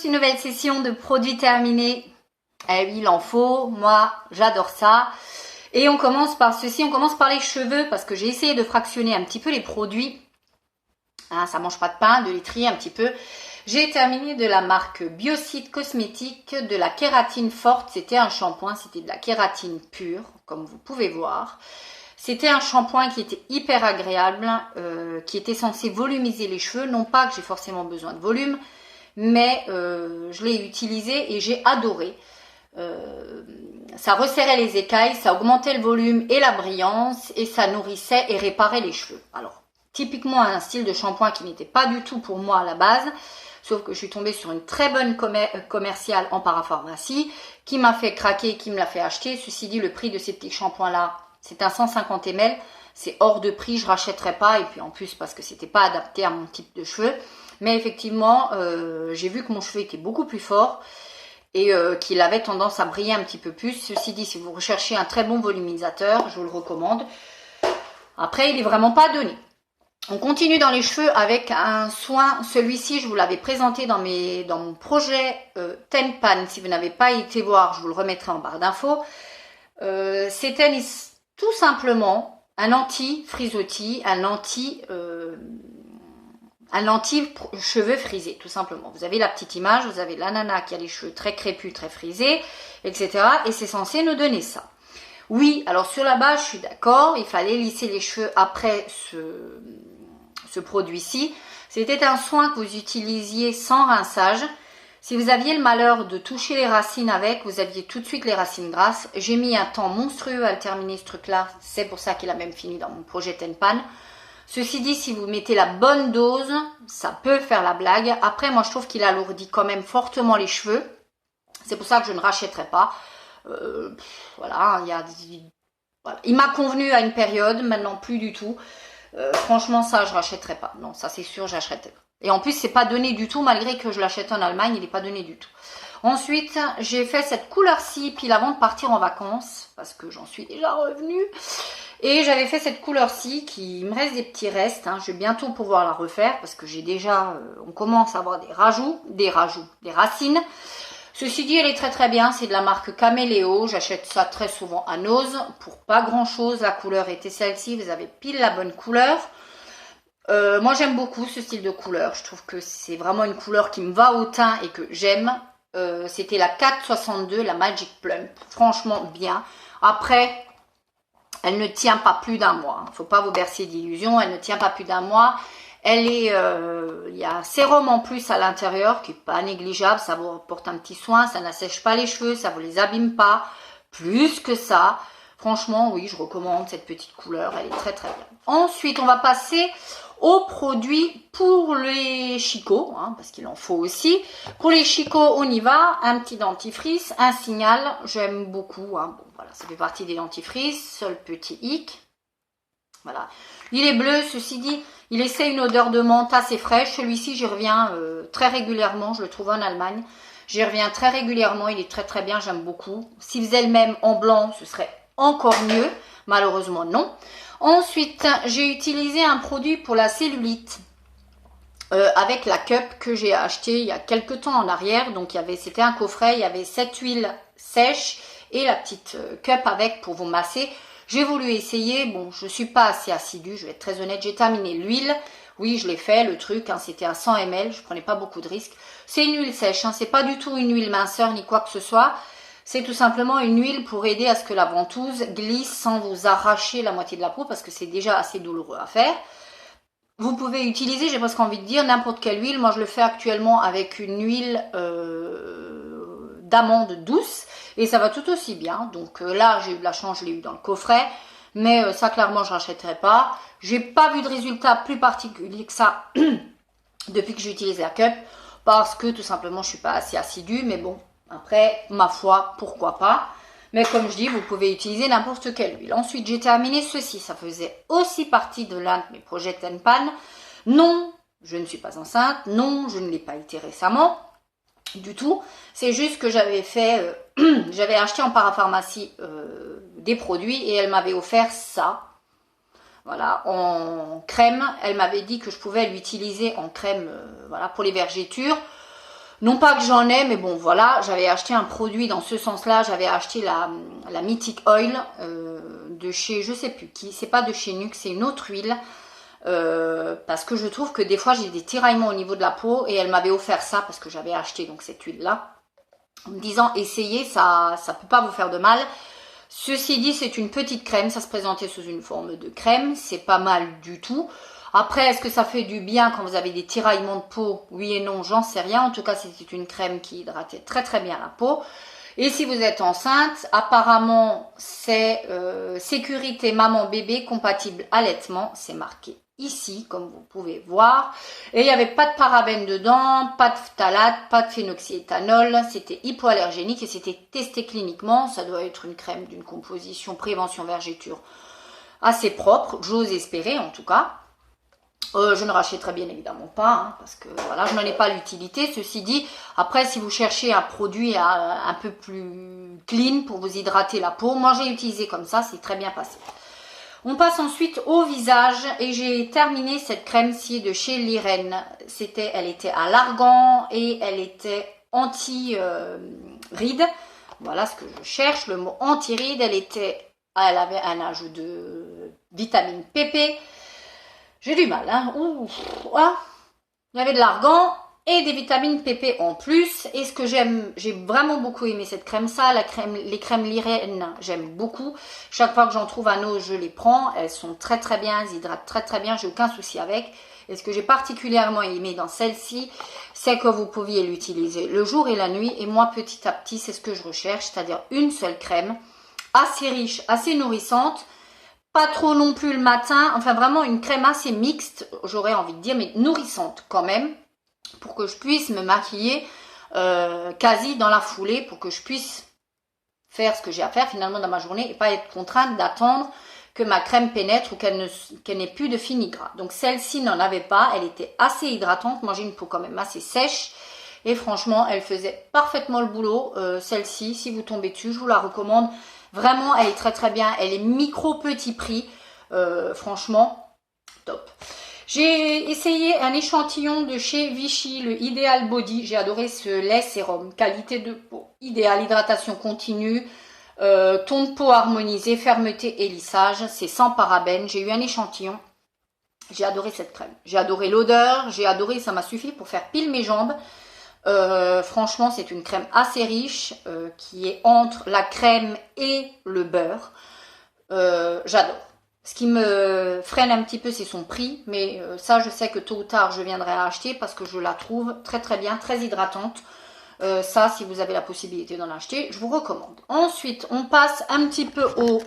une nouvelle session de produits terminés. Eh oui, il en faut, moi j'adore ça. Et on commence par ceci, on commence par les cheveux parce que j'ai essayé de fractionner un petit peu les produits. Hein, ça mange pas de pain, de les trier un petit peu. J'ai terminé de la marque Biocide Cosmétique, de la kératine forte. C'était un shampoing, c'était de la kératine pure, comme vous pouvez voir. C'était un shampoing qui était hyper agréable, qui était censé volumiser les cheveux. Non pas que j'ai forcément besoin de volume, mais je l'ai utilisé et j'ai adoré. Ça resserrait les écailles, ça augmentait le volume et la brillance et ça nourrissait et réparait les cheveux. Alors, typiquement un style de shampoing qui n'était pas du tout pour moi à la base, sauf que je suis tombée sur une très bonne commerciale en parapharmacie qui m'a fait craquer, qui me l'a fait acheter. Ceci dit, le prix de ces petits shampoings là, c'est un 150 ml, c'est hors de prix, je rachèterai pas, et puis en plus parce que c'était pas adapté à mon type de cheveux. Mais effectivement, j'ai vu que mon cheveu était beaucoup plus fort et qu'il avait tendance à briller un petit peu plus. Ceci dit, si vous recherchez un très bon volumisateur, je vous le recommande. Après, il n'est vraiment pas donné. On continue dans les cheveux avec un soin. Celui-ci, je vous l'avais présenté dans mon projet Tenpan. Si vous n'avez pas été voir, je vous le remettrai en barre d'infos. C'était tout simplement un anti-frisottis, un anti-cheveux frisés, tout simplement. Vous avez la petite image, vous avez la nana qui a les cheveux très crépus, très frisés, etc. Et c'est censé nous donner ça. Oui, alors sur la base, je suis d'accord, il fallait lisser les cheveux après ce produit-ci. C'était un soin que vous utilisiez sans rinçage. Si vous aviez le malheur de toucher les racines avec, vous aviez tout de suite les racines grasses. J'ai mis un temps monstrueux à le terminer ce truc-là. C'est pour ça qu'il a même fini dans mon projet Tenpan. Ceci dit, si vous mettez la bonne dose, ça peut faire la blague. Après, moi, je trouve qu'il alourdit quand même fortement les cheveux. C'est pour ça que je ne rachèterai pas. Voilà, il m'a convenu à une période, maintenant plus du tout. Franchement, ça, je rachèterai pas. Non, ça, c'est sûr, j'achèterai pas. Et en plus, c'est pas donné du tout, malgré que je l'achète en Allemagne, il n'est pas donné du tout. Ensuite, j'ai fait cette couleur-ci pile avant de partir en vacances, parce que j'en suis déjà revenue. Et j'avais fait cette couleur-ci, qui me reste des petits restes. Hein. Je vais bientôt pouvoir la refaire, parce que j'ai déjà, on commence à avoir des racines. Ceci dit, elle est très très bien, c'est de la marque Caméléo, j'achète ça très souvent à Nose, pour pas grand chose, la couleur était celle-ci, vous avez pile la bonne couleur. Moi j'aime beaucoup ce style de couleur, je trouve que c'est vraiment une couleur qui me va au teint et que j'aime. C'était la 462, la Magic Plum, franchement bien. Après, elle ne tient pas plus d'un mois, faut pas vous bercer d'illusions, elle ne tient pas plus d'un mois. Elle est, il y a un sérum en plus à l'intérieur qui n'est pas négligeable, ça vous apporte un petit soin, ça n'assèche pas les cheveux, ça vous les abîme pas. Plus que ça, franchement, oui, je recommande cette petite couleur, elle est très très bien. Ensuite, on va passer aux produits pour les chicots, hein, parce qu'il en faut aussi. Pour les chicots, on y va, un petit dentifrice, un signal, j'aime beaucoup. Hein. Bon, voilà, ça fait partie des dentifrices, seul petit hic. Voilà. Il est bleu, ceci dit, il laissait une odeur de menthe assez fraîche. Celui-ci, j'y reviens très régulièrement. Je le trouve en Allemagne. J'y reviens très régulièrement. Il est très très bien, j'aime beaucoup. S'il faisait le même en blanc, ce serait encore mieux. Malheureusement, non. Ensuite, j'ai utilisé un produit pour la cellulite avec la cup que j'ai acheté il y a quelques temps en arrière. Donc, c'était un coffret. Il y avait cette huile sèche et la petite cup avec pour vous masser. J'ai voulu essayer, bon, je ne suis pas assez assidue, je vais être très honnête, j'ai terminé l'huile. Oui, je l'ai fait, le truc, hein, c'était à 100 ml, je ne prenais pas beaucoup de risques. C'est une huile sèche, hein, c'est pas du tout une huile minceur ni quoi que ce soit. C'est tout simplement une huile pour aider à ce que la ventouse glisse sans vous arracher la moitié de la peau, parce que c'est déjà assez douloureux à faire. Vous pouvez utiliser, j'ai presque envie de dire, n'importe quelle huile. Moi, je le fais actuellement avec une huile d'amande douce. Et ça va tout aussi bien. Donc là, j'ai eu de la chance, je l'ai eu dans le coffret. Mais ça, clairement, je ne rachèterai pas. J'ai pas vu de résultat plus particulier que ça depuis que j'ai utilisé la cup. Parce que tout simplement, je ne suis pas assez assidue. Mais bon, après, ma foi, pourquoi pas. Mais comme je dis, vous pouvez utiliser n'importe quelle huile. Ensuite, j'ai terminé ceci. Ça faisait aussi partie de l'un de mes projets Tenpan. Non, je ne suis pas enceinte. Non, je ne l'ai pas été récemment. Du tout. C'est juste que j'avais fait... j'avais acheté en parapharmacie des produits et elle m'avait offert ça. Voilà, en crème. Elle m'avait dit que je pouvais l'utiliser en crème voilà, pour les vergetures. Non pas que j'en ai, mais bon voilà, j'avais acheté un produit dans ce sens-là, j'avais acheté la Mythic Oil de chez, je sais plus qui, c'est pas de chez Nuxe, c'est une autre huile, parce que je trouve que des fois j'ai des tiraillements au niveau de la peau, et elle m'avait offert ça parce que j'avais acheté donc cette huile-là, en me disant essayez, ça peut pas vous faire de mal. Ceci dit, c'est une petite crème, ça se présentait sous une forme de crème, c'est pas mal du tout. Après, est-ce que ça fait du bien quand vous avez des tiraillements de peau? Oui et non, j'en sais rien. En tout cas, c'était une crème qui hydratait très très bien la peau. Et si vous êtes enceinte, apparemment, c'est sécurité maman-bébé compatible allaitement. C'est marqué ici, comme vous pouvez voir. Et il n'y avait pas de parabènes dedans, pas de phtalate, pas de phénoxyéthanol. C'était hypoallergénique et c'était testé cliniquement. Ça doit être une crème d'une composition prévention vergéture assez propre, j'ose espérer en tout cas. Je ne rachèterai bien évidemment pas, hein, parce que voilà, je n'en ai pas l'utilité. Ceci dit, après, si vous cherchez un produit un peu plus clean pour vous hydrater la peau, moi j'ai utilisé comme ça, c'est très bien passé. On passe ensuite au visage et j'ai terminé cette crème-ci de chez Liren. Elle était à l'argan et elle était anti-rides. Voilà ce que je cherche, le mot anti-rides. Elle avait un ajout de vitamine PP. J'ai du mal, hein. Voilà. Il y avait de l'argan et des vitamines PP en plus. Et ce que j'aime, j'ai vraiment beaucoup aimé cette crème, les crèmes Liren, j'aime beaucoup. Chaque fois que j'en trouve un autre, je les prends. Elles sont très très bien, elles hydratent très très bien, j'ai aucun souci avec. Et ce que j'ai particulièrement aimé dans celle-ci, c'est que vous pouviez l'utiliser le jour et la nuit. Et moi, petit à petit, c'est ce que je recherche, c'est-à-dire une seule crème, assez riche, assez nourrissante. Pas trop non plus le matin, enfin vraiment une crème assez mixte, j'aurais envie de dire, mais nourrissante quand même, pour que je puisse me maquiller quasi dans la foulée, pour que je puisse faire ce que j'ai à faire finalement dans ma journée et pas être contrainte d'attendre que ma crème pénètre ou qu'elle n'ait plus de fini gras. Donc celle-ci n'en avait pas, elle était assez hydratante, moi j'ai une peau quand même assez sèche et franchement elle faisait parfaitement le boulot. Celle-ci, si vous tombez dessus, je vous la recommande. Vraiment, elle est très très bien. Elle est micro petit prix. Franchement, top. J'ai essayé un échantillon de chez Vichy, le Ideal Body. J'ai adoré ce lait sérum. Qualité de peau idéale, hydratation continue, ton de peau harmonisé, fermeté et lissage. C'est sans parabènes. J'ai eu un échantillon. J'ai adoré cette crème. J'ai adoré l'odeur. J'ai adoré, ça m'a suffi pour faire pile mes jambes. Franchement, c'est une crème assez riche qui est entre la crème et le beurre. J'adore. Ce qui me freine un petit peu, c'est son prix, mais ça, je sais que tôt ou tard, je viendrai à acheter parce que je la trouve très très bien, très hydratante. Ça, si vous avez la possibilité d'en acheter, je vous recommande. Ensuite, on passe un petit peu au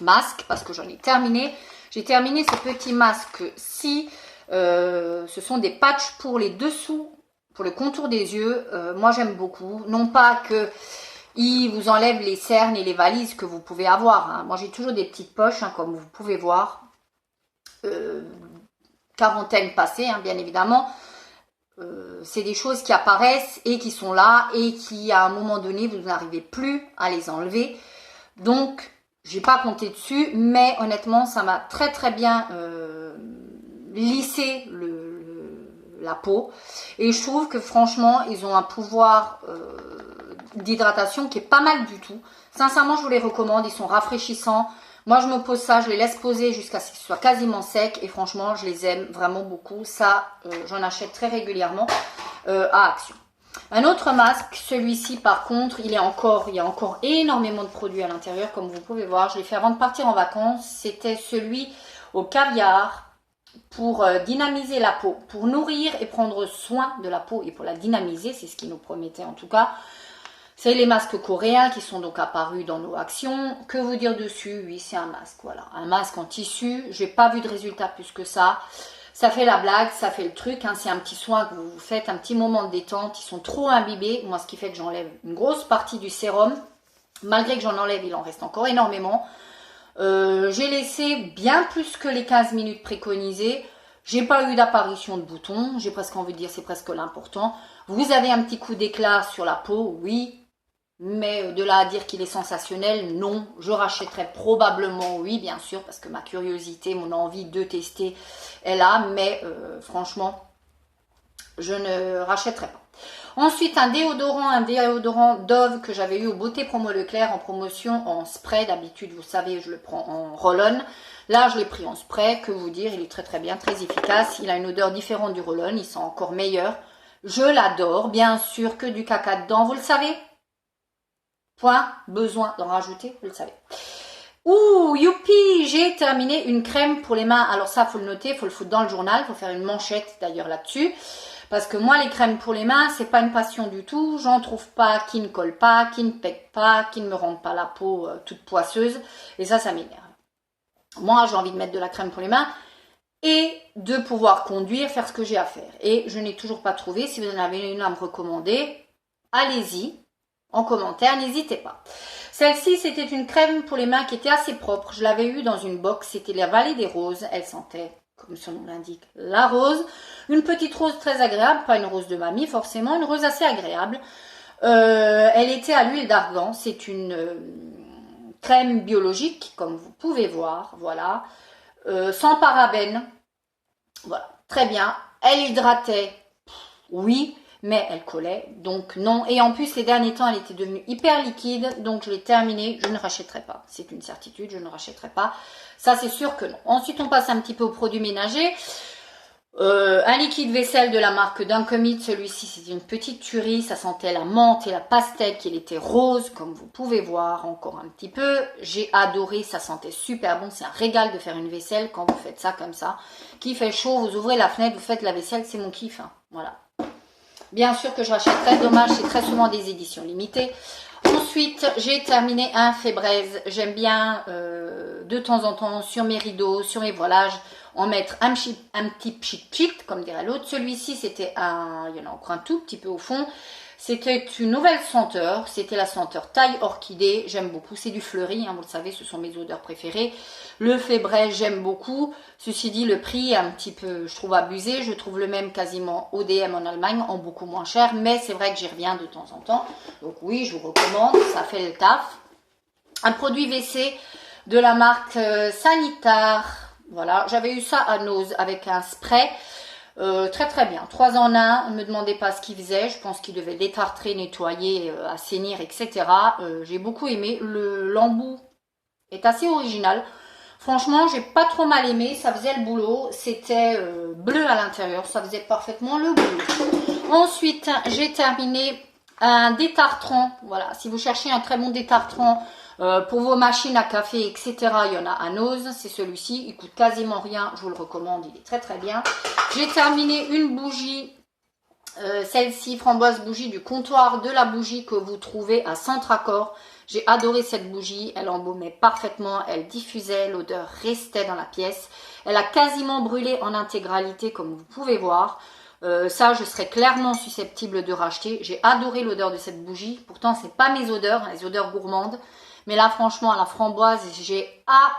masque parce que j'en ai terminé. J'ai terminé ce petit masque-ci. Ce sont des patchs pour les dessous. Pour le contour des yeux, moi j'aime beaucoup. Non pas que il vous enlève les cernes et les valises que vous pouvez avoir. Hein. Moi j'ai toujours des petites poches, hein, comme vous pouvez voir. Quarantaine passée, hein, bien évidemment. C'est des choses qui apparaissent et qui sont là et qui à un moment donné vous n'arrivez plus à les enlever. Donc j'ai pas compté dessus, mais honnêtement ça m'a très très bien lissé la peau et je trouve que franchement ils ont un pouvoir d'hydratation qui est pas mal du tout. Sincèrement je vous les recommande, ils sont rafraîchissants. Moi je me pose ça, je les laisse poser jusqu'à ce qu'ils soient quasiment secs et franchement je les aime vraiment beaucoup. Ça j'en achète très régulièrement à Action. Un autre masque, celui-ci par contre, il y a encore énormément de produits à l'intérieur comme vous pouvez voir. Je l'ai fait avant de partir en vacances, c'était celui au caviar. Pour dynamiser la peau, pour nourrir et prendre soin de la peau et pour la dynamiser, c'est ce qu'ils nous promettaient en tout cas. C'est les masques coréens qui sont donc apparus dans nos actions. Que vous dire dessus? Oui, c'est un masque, voilà. Un masque en tissu, j'ai pas vu de résultat plus que ça. Ça fait la blague, ça fait le truc, hein. C'est un petit soin que vous faites, un petit moment de détente. Ils sont trop imbibés, moi ce qui fait que j'enlève une grosse partie du sérum. Malgré que j'en enlève, il en reste encore énormément. J'ai laissé bien plus que les 15 minutes préconisées. J'ai pas eu d'apparition de boutons. J'ai presque envie de dire c'est presque l'important. Vous avez un petit coup d'éclat sur la peau, oui. Mais de là à dire qu'il est sensationnel, non. Je rachèterai probablement, oui, bien sûr, parce que ma curiosité, mon envie de tester est là. Mais franchement, je ne rachèterai pas. Ensuite, un déodorant Dove que j'avais eu au Beauté Promo Leclerc en promotion en spray. D'habitude, vous savez, je le prends en roll-on. Là, je l'ai pris en spray. Que vous dire, il est très très bien, très efficace. Il a une odeur différente du roll-on. Il sent encore meilleur. Je l'adore. Bien sûr que du caca dedans, vous le savez. Point besoin d'en rajouter, vous le savez. Ouh, youpi, j'ai terminé une crème pour les mains. Alors ça, faut le noter, faut le foutre dans le journal. Faut faire une manchette d'ailleurs là-dessus. Parce que moi, les crèmes pour les mains, c'est pas une passion du tout. J'en trouve pas qui ne collent pas, qui ne pètent pas, qui ne me rendent pas la peau toute poisseuse. Et ça m'énerve. Moi, j'ai envie de mettre de la crème pour les mains et de pouvoir conduire, faire ce que j'ai à faire. Et je n'ai toujours pas trouvé. Si vous en avez une à me recommander, allez-y en commentaire, n'hésitez pas. Celle-ci, c'était une crème pour les mains qui était assez propre. Je l'avais eue dans une box. C'était la Vallée des Roses. Elle sentait, comme son nom l'indique, la rose. Une petite rose très agréable, pas une rose de mamie forcément, une rose assez agréable. Elle était à l'huile d'argan. C'est une crème biologique, comme vous pouvez voir, voilà. Sans parabènes, voilà, très bien. Elle hydratait, oui, mais elle collait, donc non. Et en plus, les derniers temps, elle était devenue hyper liquide, donc je l'ai terminée. Je ne rachèterai pas, c'est une certitude, je ne rachèterai pas. Ça, c'est sûr que non. Ensuite, on passe un petit peu aux produits ménagers. Un liquide vaisselle de la marque Duncommit, celui-ci c'est une petite tuerie, ça sentait la menthe et la pastèque, il était rose comme vous pouvez voir encore un petit peu, j'ai adoré, ça sentait super bon, c'est un régal de faire une vaisselle quand vous faites ça comme ça, qu'il fait chaud, vous ouvrez la fenêtre, vous faites la vaisselle, c'est mon kiff, hein. Voilà. Bien sûr que je rachèterai, dommage, c'est très souvent des éditions limitées. Ensuite, j'ai terminé un Febreze, j'aime bien de temps en temps sur mes rideaux, sur mes voilages, en mettre un petit pchit, comme dirait l'autre. Celui-ci, c'était il y en a encore un tout petit peu au fond. C'était une nouvelle senteur. C'était la senteur taille orchidée. J'aime beaucoup. C'est du fleuri, hein, vous le savez, ce sont mes odeurs préférées. Le Febreze, j'aime beaucoup. Ceci dit, le prix est un petit peu, je trouve, abusé. Je trouve le même quasiment au DM en Allemagne, en beaucoup moins cher. Mais c'est vrai que j'y reviens de temps en temps. Donc oui, je vous recommande. Ça fait le taf. Un produit WC de la marque Sanitar. Voilà, j'avais eu ça à Nose avec un spray, très très bien, 3 en 1, ne me demandez pas ce qu'il faisait, je pense qu'il devait détartrer, nettoyer, assainir, etc. J'ai beaucoup aimé, l'embout est assez original, franchement j'ai pas trop mal aimé, ça faisait le boulot, c'était bleu à l'intérieur, ça faisait parfaitement le boulot. Ensuite j'ai terminé un détartrant, voilà, si vous cherchez un très bon détartrant, pour vos machines à café, etc., il y en a à Nose, c'est celui-ci, il coûte quasiment rien, je vous le recommande, il est très très bien. J'ai terminé une bougie, celle-ci, framboise bougie du comptoir de la bougie que vous trouvez à Centracor. J'ai adoré cette bougie, elle embaumait parfaitement, elle diffusait, l'odeur restait dans la pièce. Elle a quasiment brûlé en intégralité comme vous pouvez voir. Ça, je serais clairement susceptible de racheter. J'ai adoré l'odeur de cette bougie, pourtant c'est pas mes odeurs, les odeurs gourmandes. Mais là, franchement, à la framboise, j'ai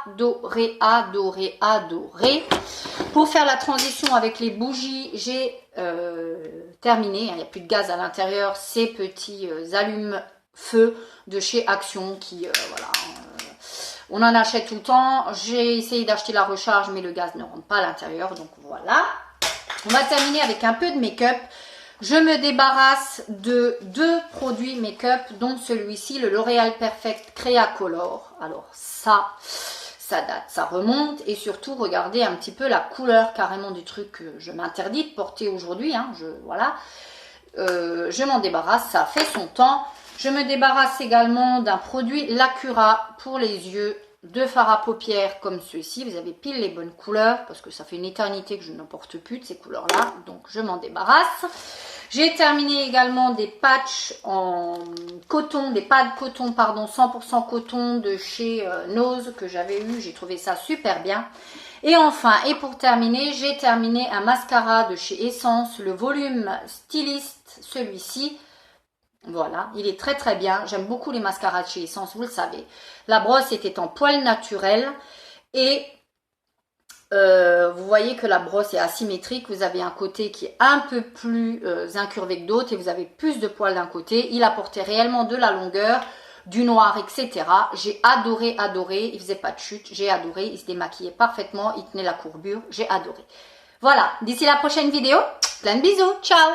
adoré, adoré, adoré. Pour faire la transition avec les bougies, j'ai terminé. Il n'y a plus de gaz à l'intérieur. Ces petits allume-feu de chez Action qui, voilà, on en achète tout le temps. J'ai essayé d'acheter la recharge, mais le gaz ne rentre pas à l'intérieur. Donc voilà. On va terminer avec un peu de make-up. Je me débarrasse de 2 produits make-up, dont celui-ci, le L'Oréal Perfect Créa Color. Alors ça date, ça remonte. Et surtout, regardez un petit peu la couleur carrément du truc que je m'interdis de porter aujourd'hui. Hein, voilà. Je m'en débarrasse, ça a fait son temps. Je me débarrasse également d'un produit Lacura pour les yeux. 2 fards à paupières comme ceux-ci, vous avez pile les bonnes couleurs parce que ça fait une éternité que je ne porte plus de ces couleurs-là, donc je m'en débarrasse. J'ai terminé également des patchs en coton, des pads coton, pardon, 100% coton de chez Nose que j'avais eu, j'ai trouvé ça super bien. Et enfin, et pour terminer, j'ai terminé un mascara de chez Essence, le volume styliste, celui-ci. Voilà, il est très très bien. J'aime beaucoup les mascaras de chez Essence, vous le savez. La brosse était en poil naturel et vous voyez que la brosse est asymétrique. Vous avez un côté qui est un peu plus incurvé que d'autres et vous avez plus de poils d'un côté. Il apportait réellement de la longueur, du noir, etc. J'ai adoré, adoré. Il faisait pas de chute, j'ai adoré. Il se démaquillait parfaitement, il tenait la courbure, j'ai adoré. Voilà, d'ici la prochaine vidéo, plein de bisous, ciao!